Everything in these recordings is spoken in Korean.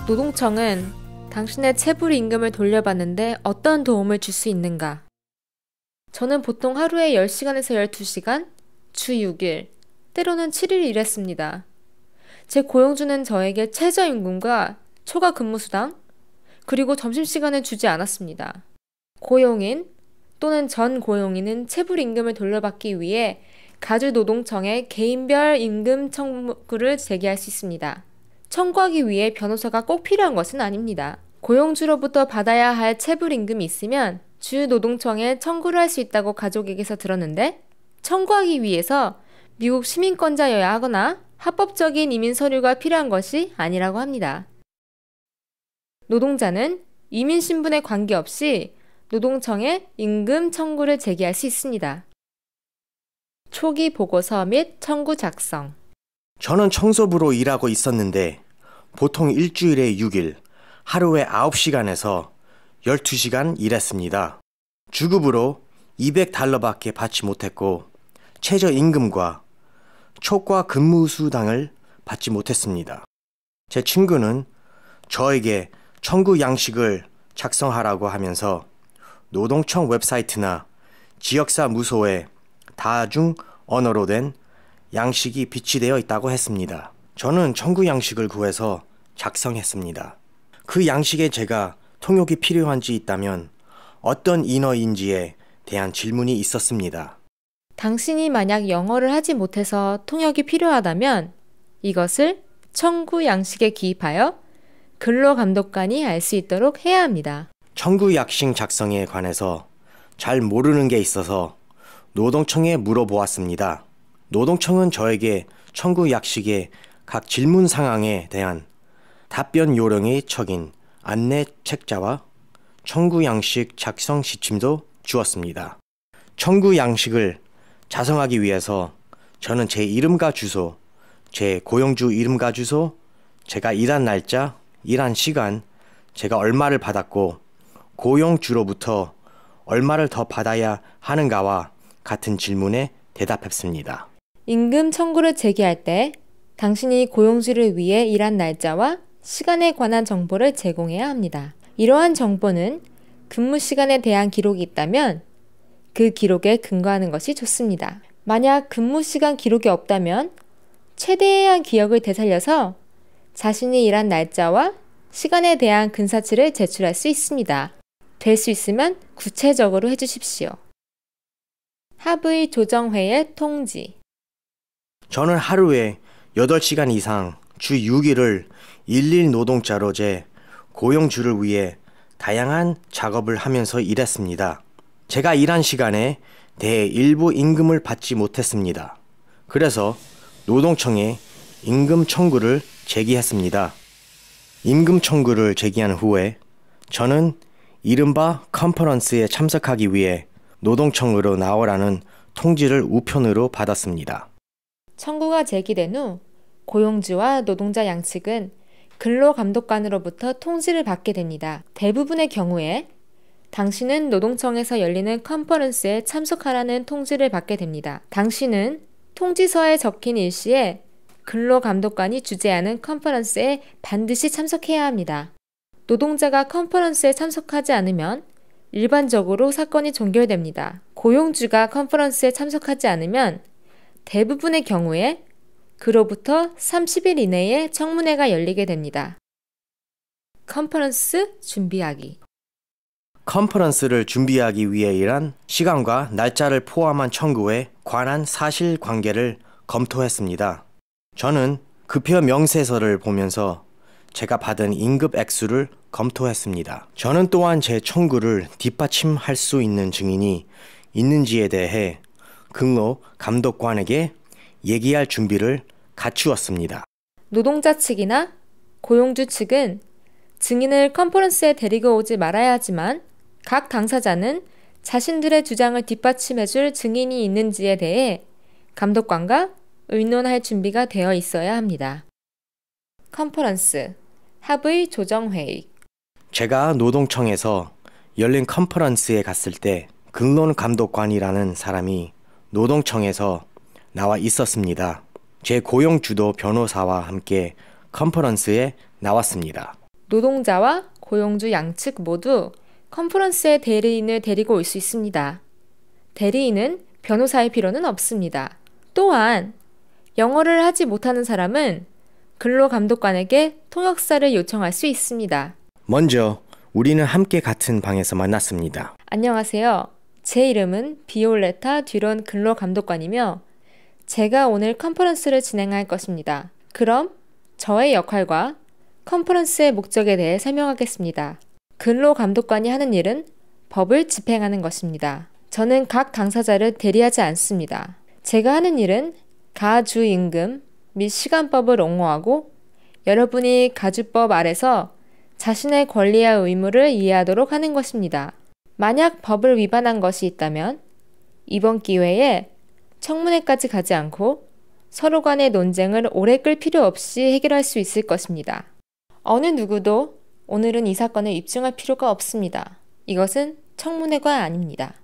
노동청은 당신의 체불 임금을 돌려받는데 어떤 도움을 줄 수 있는가? 저는 보통 하루에 10시간에서 12시간, 주 6일, 때로는 7일 일했습니다. 제 고용주는 저에게 최저임금과 초과 근무수당, 그리고 점심시간을 주지 않았습니다. 고용인 또는 전 고용인은 체불 임금을 돌려받기 위해 가주노동청에 개인별 임금 청구를 제기할 수 있습니다. 청구하기 위해 변호사가 꼭 필요한 것은 아닙니다. 고용주로부터 받아야 할 체불 임금이 있으면 주노동청에 청구를 할 수 있다고 가족에게서 들었는데, 청구하기 위해서 미국 시민권자여야 하거나 합법적인 이민 서류가 필요한 것이 아니라고 합니다. 노동자는 이민 신분에 관계없이 노동청에 임금 청구를 제기할 수 있습니다. 초기 보고서 및 청구 작성. 저는 청소부로 일하고 있었는데 보통 일주일에 6일, 하루에 9시간에서 12시간 일했습니다. 주급으로 $200밖에 받지 못했고 최저임금과 초과 근무수당을 받지 못했습니다. 제 친구는 저에게 청구 양식을 작성하라고 하면서 노동청 웹사이트나 지역사무소에 다중 언어로 된 양식이 비치되어 있다고 했습니다. 저는 청구 양식을 구해서 작성했습니다. 그 양식에 제가 통역이 필요한지 있다면 어떤 인어인지에 대한 질문이 있었습니다. 당신이 만약 영어를 하지 못해서 통역이 필요하다면 이것을 청구 양식에 기입하여 근로감독관이 알 수 있도록 해야 합니다. 청구 양식 작성에 관해서 잘 모르는 게 있어서 노동청에 물어보았습니다. 노동청은 저에게 청구 양식의 각 질문 상황에 대한 답변 요령이 적인 안내 책자와 청구 양식 작성 지침도 주었습니다. 청구 양식을 작성하기 위해서 저는 제 이름과 주소, 제 고용주 이름과 주소, 제가 일한 날짜, 일한 시간, 제가 얼마를 받았고 고용주로부터 얼마를 더 받아야 하는가와 같은 질문에 대답했습니다. 임금 청구를 제기할 때 당신이 고용주를 위해 일한 날짜와 시간에 관한 정보를 제공해야 합니다. 이러한 정보는 근무 시간에 대한 기록이 있다면 그 기록에 근거하는 것이 좋습니다. 만약 근무 시간 기록이 없다면 최대한 기억을 되살려서 자신이 일한 날짜와 시간에 대한 근사치를 제출할 수 있습니다. 될 수 있으면 구체적으로 해주십시오. 합의 조정회의 통지. 저는 하루에 8시간 이상 주 6일을 일일 노동자로 제 고용주를 위해 다양한 작업을 하면서 일했습니다. 제가 일한 시간에 대해 일부 임금을 받지 못했습니다. 그래서 노동청에 임금 청구를 제기했습니다. 임금 청구를 제기한 후에 저는 이른바 컨퍼런스에 참석하기 위해 노동청으로 나오라는 통지를 우편으로 받았습니다. 청구가 제기된 후 고용주와 노동자 양측은 근로감독관으로부터 통지를 받게 됩니다. 대부분의 경우에 당신은 노동청에서 열리는 컨퍼런스에 참석하라는 통지를 받게 됩니다. 당신은 통지서에 적힌 일시에 근로감독관이 주재하는 컨퍼런스에 반드시 참석해야 합니다. 노동자가 컨퍼런스에 참석하지 않으면 일반적으로 사건이 종결됩니다. 고용주가 컨퍼런스에 참석하지 않으면 대부분의 경우에 그로부터 30일 이내에 청문회가 열리게 됩니다. 컨퍼런스 준비하기. 컨퍼런스를 준비하기 위해 일한 시간과 날짜를 포함한 청구에 관한 사실관계를 검토했습니다. 저는 급여 명세서를 보면서 제가 받은 임금 액수를 검토했습니다. 저는 또한 제 청구를 뒷받침할 수 있는 증인이 있는지에 대해 근로감독관에게 얘기할 준비를 갖추었습니다. 노동자 측이나 고용주 측은 증인을 컨퍼런스에 데리고 오지 말아야 하지만 각 당사자는 자신들의 주장을 뒷받침해줄 증인이 있는지에 대해 감독관과 의논할 준비가 되어 있어야 합니다. 컨퍼런스, 합의 조정회의. 제가 노동청에서 열린 컨퍼런스에 갔을 때 근로감독관이라는 사람이 노동청에서 나와 있었습니다. 제 고용주도 변호사와 함께 컨퍼런스에 나왔습니다. 노동자와 고용주 양측 모두 컨퍼런스에 대리인을 데리고 올 수 있습니다. 대리인은 변호사일 필요는 없습니다. 또한 영어를 하지 못하는 사람은 근로감독관에게 통역사를 요청할 수 있습니다. 먼저 우리는 함께 같은 방에서 만났습니다. 안녕하세요. 제 이름은 비올레타 듀런 근로감독관이며 제가 오늘 컨퍼런스를 진행할 것입니다. 그럼 저의 역할과 컨퍼런스의 목적에 대해 설명하겠습니다. 근로감독관이 하는 일은 법을 집행하는 것입니다. 저는 각 당사자를 대리하지 않습니다. 제가 하는 일은 가주임금 및 시간법을 옹호하고 여러분이 가주법 아래서 자신의 권리와 의무를 이해하도록 하는 것입니다. 만약 법을 위반한 것이 있다면 이번 기회에 청문회까지 가지 않고 서로 간의 논쟁을 오래 끌 필요 없이 해결할 수 있을 것입니다. 어느 누구도 오늘은 이 사건을 입증할 필요가 없습니다. 이것은 청문회가 아닙니다.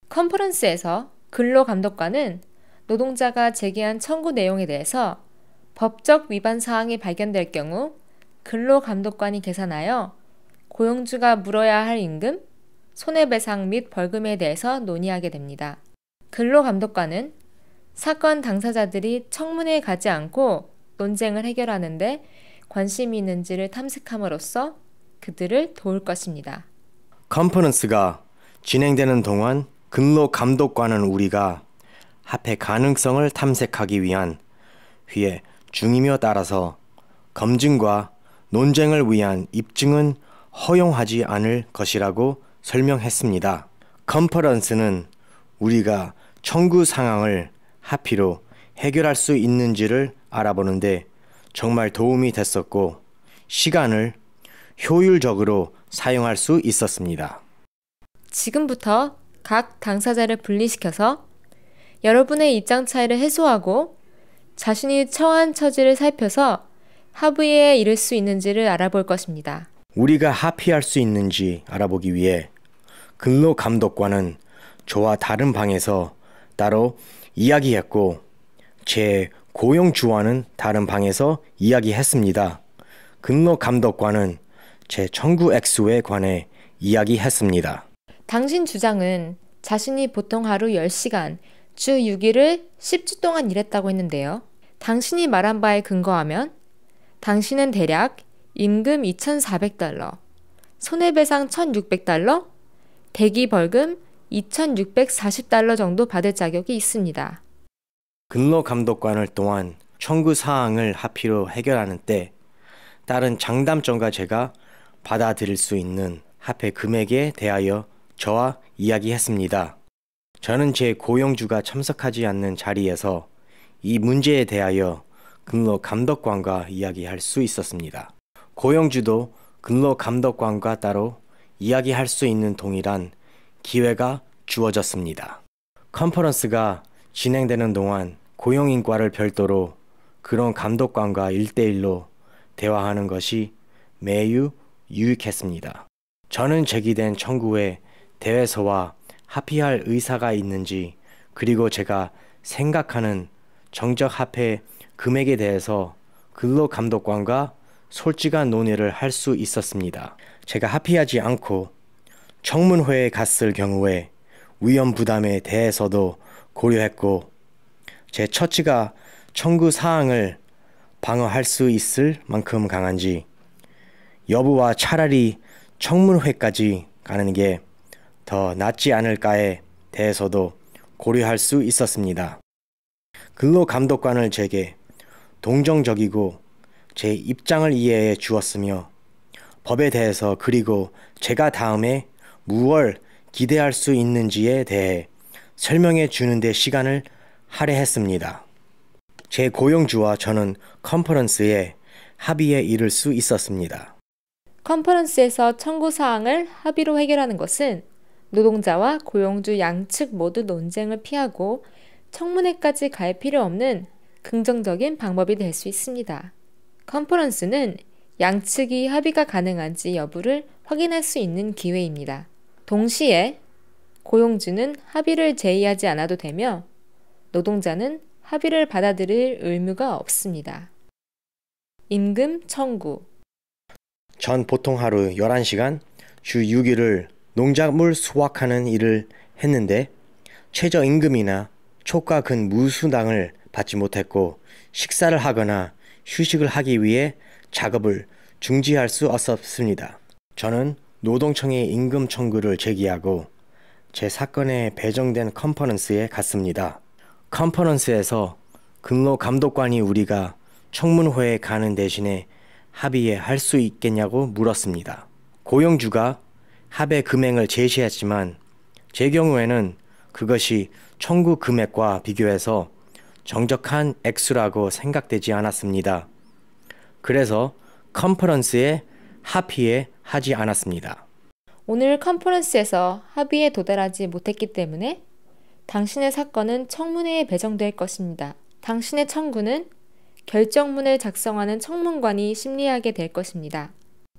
컨퍼런스에서 근로감독관은 노동자가 제기한 청구 내용에 대해서 법적 위반 사항이 발견될 경우 근로감독관이 계산하여 고용주가 물어야 할 임금, 손해배상 및 벌금에 대해서 논의하게 됩니다. 근로감독관은 사건 당사자들이 청문회에 가지 않고 논쟁을 해결하는데 관심이 있는지를 탐색함으로써 그들을 도울 것입니다. 컨퍼런스가 진행되는 동안 근로감독관은 우리가 합의 가능성을 탐색하기 위한 휘의 중이며 따라서 검증과 논쟁을 위한 입증은 허용하지 않을 것이라고 설명했습니다. 컨퍼런스는 우리가 청구 상황을 합의로 해결할 수 있는지를 알아보는데 정말 도움이 됐었고 시간을 효율적으로 사용할 수 있었습니다. 지금부터 각 당사자를 분리시켜서 여러분의 입장 차이를 해소하고 자신이 처한 처지를 살펴서 합의에 이를 수 있는지를 알아볼 것입니다. 우리가 합의할 수 있는지 알아보기 위해 근로감독관은 저와 다른 방에서 따로 이야기했고 제 고용주와는 다른 방에서 이야기했습니다. 근로감독관은 제 청구 액수에 관해 이야기했습니다. 당신 주장은 자신이 보통 하루 10시간, 주 6일을 10주 동안 일했다고 했는데요. 당신이 말한 바에 근거하면 당신은 대략 임금 $2,400, 손해배상 $1,600, 대기 벌금 $2,640 정도 받을 자격이 있습니다. 근로감독관을 또한 청구 사항을 합의로 해결하는 때 다른 장단점과 제가 받아들일 수 있는 합의 금액에 대하여 저와 이야기했습니다. 저는 제 고용주가 참석하지 않는 자리에서 이 문제에 대하여 근로감독관과 이야기할 수 있었습니다. 고용주도 근로감독관과 따로 이야기할 수 있는 동일한 기회가 주어졌습니다. 컨퍼런스가 진행되는 동안 고용인과를 별도로 근로감독관과 1대1로 대화하는 것이 매우 유익했습니다. 저는 제기된 청구에 대해서와 합의할 의사가 있는지 그리고 제가 생각하는 정적 합의 금액에 대해서 근로감독관과 솔직한 논의를 할 수 있었습니다. 제가 합의하지 않고 청문회에 갔을 경우에 위험 부담에 대해서도 고려했고 제 처지가 청구 사항을 방어할 수 있을 만큼 강한지 여부와 차라리 청문회까지 가는 게 더 낫지 않을까에 대해서도 고려할 수 있었습니다. 근로감독관을 제게 동정적이고 제 입장을 이해해 주었으며 법에 대해서 그리고 제가 다음에 무엇을 기대할 수 있는지에 대해 설명해 주는데 시간을 할애했습니다. 제 고용주와 저는 컨퍼런스에 합의에 이를 수 있었습니다. 컨퍼런스에서 청구 사항을 합의로 해결하는 것은 노동자와 고용주 양측 모두 논쟁을 피하고 청문회까지 갈 필요 없는 긍정적인 방법이 될 수 있습니다. 컨퍼런스는 양측이 합의가 가능한지 여부를 확인할 수 있는 기회입니다. 동시에 고용주는 합의를 제의하지 않아도 되며 노동자는 합의를 받아들일 의무가 없습니다. 임금 청구. 전 보통 하루 11시간, 주 6일을 농작물 수확하는 일을 했는데 최저임금이나 초과 근무수당을 받지 못했고 식사를 하거나 휴식을 하기 위해 작업을 중지할 수 없었습니다. 저는 노동청에 임금 청구를 제기하고 제 사건에 배정된 컨퍼런스에 갔습니다. 컨퍼런스에서 근로감독관이 우리가 청문회에 가는 대신에 합의에 할 수 있겠냐고 물었습니다. 고용주가 합의 금액을 제시했지만 제 경우에는 그것이 청구 금액과 비교해서 정적한 액수라고 생각되지 않았습니다. 그래서 컨퍼런스에 합의에 하지 않았습니다. 오늘 컨퍼런스에서 합의에 도달하지 못했기 때문에 당신의 사건은 청문회에 배정될 것입니다. 당신의 청구는 결정문을 작성하는 청문관이 심리하게 될 것입니다.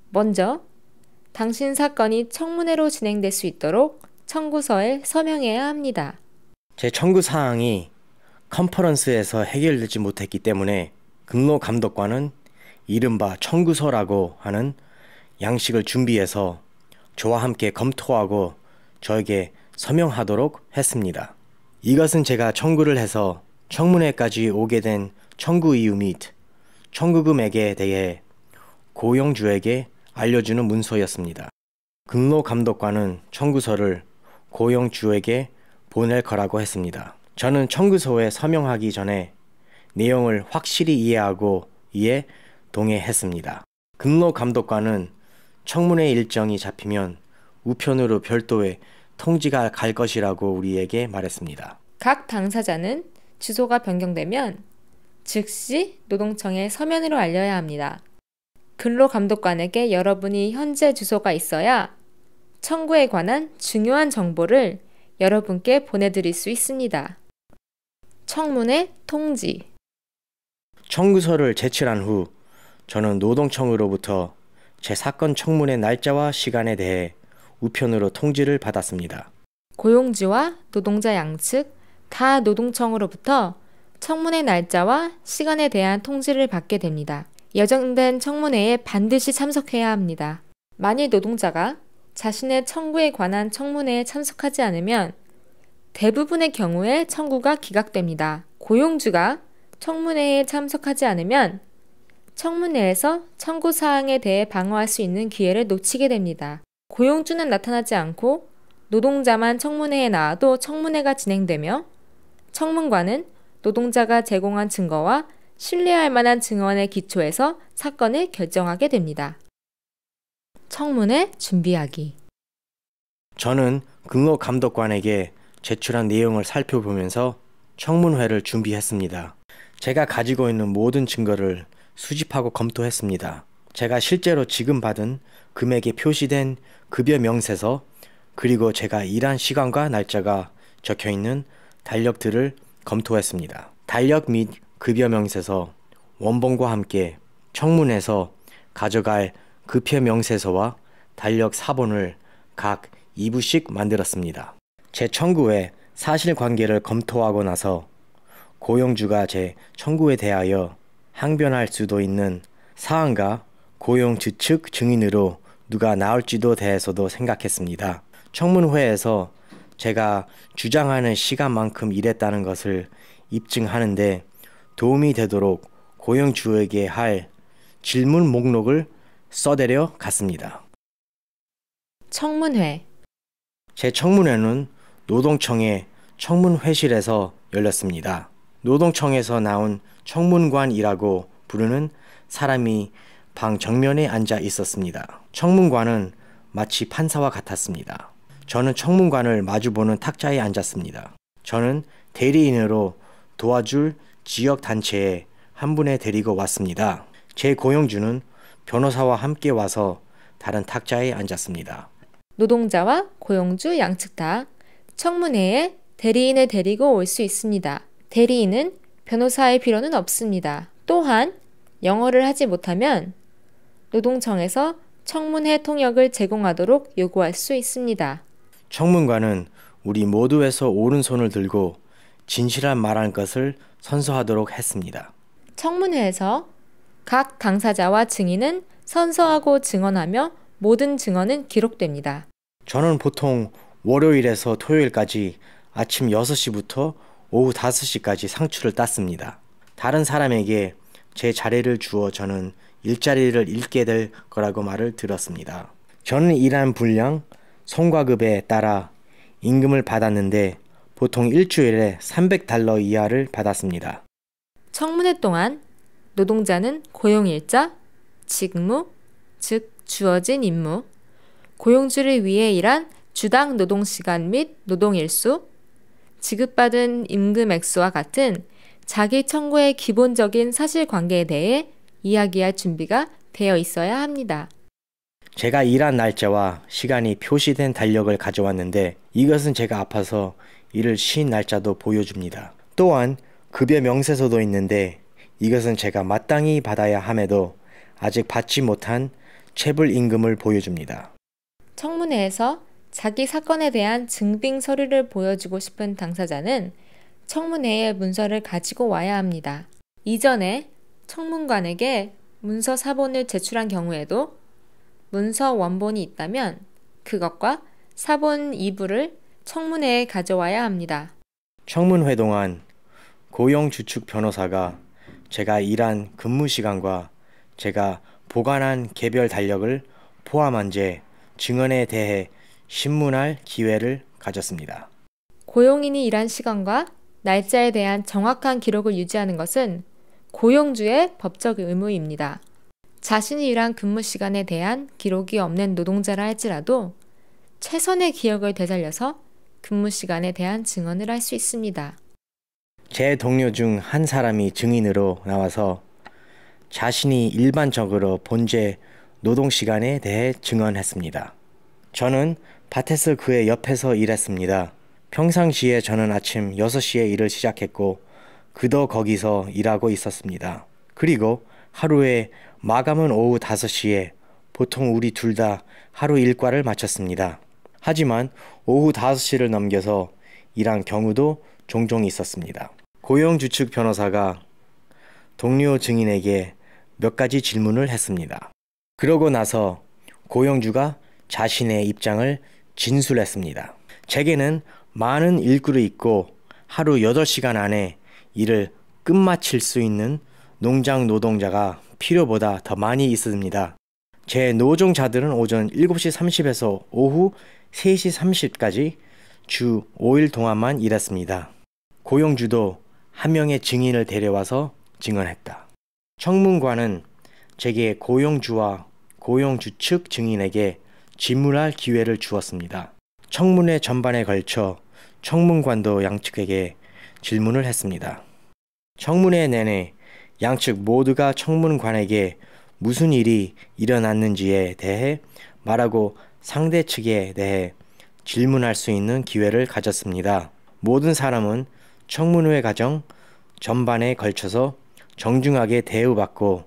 먼저 당신 사건이 청문회로 진행될 수 있도록 청구서에 서명해야 합니다. 제 청구 사항이 컨퍼런스에서 해결되지 못했기 때문에 근로감독관은 이른바 청구서라고 하는 양식을 준비해서 저와 함께 검토하고 저에게 서명하도록 했습니다. 이것은 제가 청구를 해서 청문회까지 오게 된 청구 이유 및 청구 금액에 대해 고용주에게 알려주는 문서였습니다. 근로감독관은 청구서를 고용주에게 보낼 거라고 했습니다. 저는 청구서에 서명하기 전에 내용을 확실히 이해하고 이에 동의했습니다. 근로감독관은 청문회 일정이 잡히면 우편으로 별도의 통지가 갈 것이라고 우리에게 말했습니다. 각 당사자는 주소가 변경되면 즉시 노동청에 서면으로 알려야 합니다. 근로감독관에게 여러분이 현재 주소가 있어야 청구에 관한 중요한 정보를 여러분께 보내드릴 수 있습니다. 청문회 통지. 청구서를 제출한 후 저는 노동청으로부터 제 사건 청문회 날짜와 시간에 대해 우편으로 통지를 받았습니다. 고용주와 노동자 양측 다 노동청으로부터 청문회 날짜와 시간에 대한 통지를 받게 됩니다. 예정된 청문회에 반드시 참석해야 합니다. 만일 노동자가 자신의 청구에 관한 청문회에 참석하지 않으면 대부분의 경우에 청구가 기각됩니다. 고용주가 청문회에 참석하지 않으면 청문회에서 청구 사항에 대해 방어할 수 있는 기회를 놓치게 됩니다. 고용주는 나타나지 않고 노동자만 청문회에 나와도 청문회가 진행되며 청문관은 노동자가 제공한 증거와 신뢰할 만한 증언에 기초해서 사건을 결정하게 됩니다. 청문회 준비하기. 저는 근로감독관에게 제출한 내용을 살펴보면서 청문회를 준비했습니다. 제가 가지고 있는 모든 증거를 수집하고 검토했습니다. 제가 실제로 지금 받은 금액에 표시된 급여 명세서 그리고 제가 일한 시간과 날짜가 적혀있는 달력들을 검토했습니다. 달력 및 급여 명세서, 원본과 함께 청문회에서 가져갈 급여 명세서와 달력 사본을 각 2부씩 만들었습니다. 제 청구의 사실관계를 검토하고 나서 고용주가 제 청구에 대하여 항변할 수도 있는 사항과 고용주 측 증인으로 누가 나올지도 대해서도 생각했습니다. 청문회에서 제가 주장하는 시간만큼 일했다는 것을 입증하는데 도움이 되도록 고용주에게 할 질문 목록을 써내려 갔습니다. 청문회. 제 청문회는 노동청의 청문회실에서 열렸습니다. 노동청에서 나온 청문관이라고 부르는 사람이 방 정면에 앉아 있었습니다. 청문관은 마치 판사와 같았습니다. 저는 청문관을 마주보는 탁자에 앉았습니다. 저는 대리인으로 도와줄 지역단체에 한 분에 데리고 왔습니다. 제 고용주는 변호사와 함께 와서 다른 탁자에 앉았습니다. 노동자와 고용주 양측 다 청문회에 대리인을 데리고 올 수 있습니다. 대리인은 변호사의 필요는 없습니다. 또한 영어를 하지 못하면 노동청에서 청문회 통역을 제공하도록 요구할 수 있습니다. 청문관은 우리 모두에서 오른손을 들고 진실한 말한 것을 선서하도록 했습니다. 청문회에서 각 당사자와 증인은 선서하고 증언하며 모든 증언은 기록됩니다. 저는 보통 월요일에서 토요일까지 아침 6시부터 오후 5시까지 상추를 땄습니다. 다른 사람에게 제 자리를 주어 저는 일자리를 잃게 될 거라고 말을 들었습니다. 저는 일한 분량, 성과급에 따라 임금을 받았는데 보통 일주일에 $300 이하를 받았습니다. 청문회 동안 노동자는 고용일자, 직무, 즉 주어진 임무, 고용주를 위해 일한 주당 노동시간 및 노동일수, 지급받은 임금 액수와 같은 자기 청구의 기본적인 사실관계에 대해 이야기할 준비가 되어 있어야 합니다. 제가 일한 날짜와 시간이 표시된 달력을 가져왔는데 이것은 제가 아파서 일을 쉰 날짜도 보여줍니다. 또한 급여 명세서도 있는데 이것은 제가 마땅히 받아야 함에도 아직 받지 못한 체불 임금을 보여줍니다. 청문회에서 자기 사건에 대한 증빙 서류를 보여주고 싶은 당사자는 청문회에 문서를 가지고 와야 합니다. 이전에 청문관에게 문서 사본을 제출한 경우에도 문서 원본이 있다면 그것과 사본 2부를 청문회에 가져와야 합니다. 청문회 동안 고용주축 변호사가 제가 일한 근무 시간과 제가 보관한 개별 달력을 포함한 증언에 대해 신문할 기회를 가졌습니다. 고용인이 일한 시간과 날짜에 대한 정확한 기록을 유지하는 것은 고용주의 법적 의무입니다. 자신이 일한 근무 시간에 대한 기록이 없는 노동자라 할지라도 최선의 기억을 되살려서 근무 시간에 대한 증언을 할 수 있습니다. 제 동료 중 한 사람이 증인으로 나와서 자신이 일반적으로 본제 노동 시간에 대해 증언했습니다. 저는 밭에서 그의 옆에서 일했습니다. 평상시에 저는 아침 6시에 일을 시작했고 그도 거기서 일하고 있었습니다. 그리고 하루에 마감은 오후 5시에 보통 우리 둘 다 하루 일과를 마쳤습니다. 하지만 오후 5시를 넘겨서 일한 경우도 종종 있었습니다. 고용주축 변호사가 동료 증인에게 몇 가지 질문을 했습니다. 그러고 나서 고용주가 자신의 입장을 진술했습니다. 제게는 많은 일구를 있고 하루 8시간 안에 일을 끝마칠 수 있는 농장 노동자가 필요보다 더 많이 있습니다. 제 노동자들은 오전 7시 30에서 오후 3시 30까지 주 5일 동안만 일했습니다. 고용주도 한 명의 증인을 데려와서 증언했다. 청문관은 제게 고용주와 고용주 측 증인에게 질문할 기회를 주었습니다. 청문회 전반에 걸쳐 청문관도 양측에게 질문을 했습니다. 청문회 내내 양측 모두가 청문관에게 무슨 일이 일어났는지에 대해 말하고 상대 측에 대해 질문할 수 있는 기회를 가졌습니다. 모든 사람은 청문회 과정 전반에 걸쳐서 정중하게 대우받고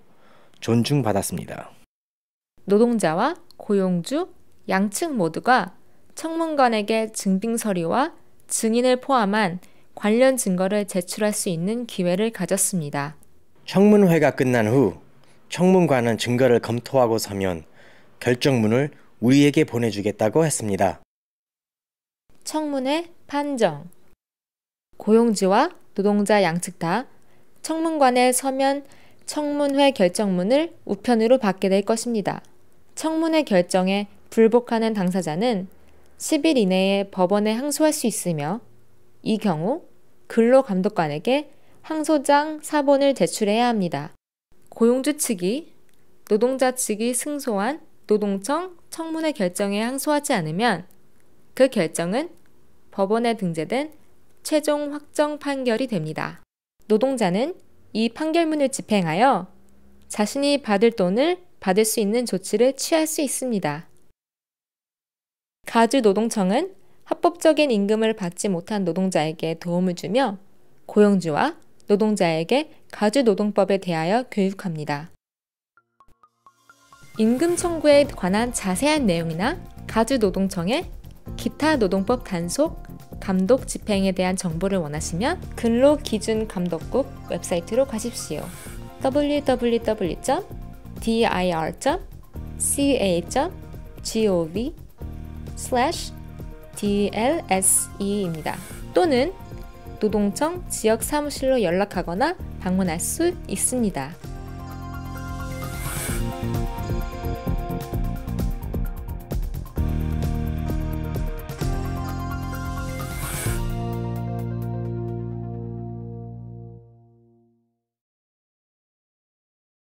존중받았습니다. 노동자와 고용주, 양측 모두가 청문관에게 증빙 서류와 증인을 포함한 관련 증거를 제출할 수 있는 기회를 가졌습니다. 청문회가 끝난 후 청문관은 증거를 검토하고 서면 결정문을 우리에게 보내주겠다고 했습니다. 청문회 판정. 고용주와 노동자 양측 다 청문관에 서면 청문회 결정문을 우편으로 받게 될 것입니다. 청문회 결정에 불복하는 당사자는 10일 이내에 법원에 항소할 수 있으며 이 경우 근로감독관에게 항소장 사본을 제출해야 합니다. 고용주 측이 노동자 측이 승소한 노동청 청문회 결정에 항소하지 않으면 그 결정은 법원에 등재된 최종 확정 판결이 됩니다. 노동자는 이 판결문을 집행하여 자신이 받을 돈을 받을 수 있는 조치를 취할 수 있습니다. 가주노동청은 합법적인 임금을 받지 못한 노동자에게 도움을 주며 고용주와 노동자에게 가주노동법에 대하여 교육합니다. 임금 청구에 관한 자세한 내용이나 가주노동청의 기타 노동법 단속 감독 집행에 대한 정보를 원하시면 근로기준감독국 웹사이트로 가십시오. www.dir.ca.gov/DLSE입니다. 또는 노동청 지역사무실로 연락하거나 방문할 수 있습니다.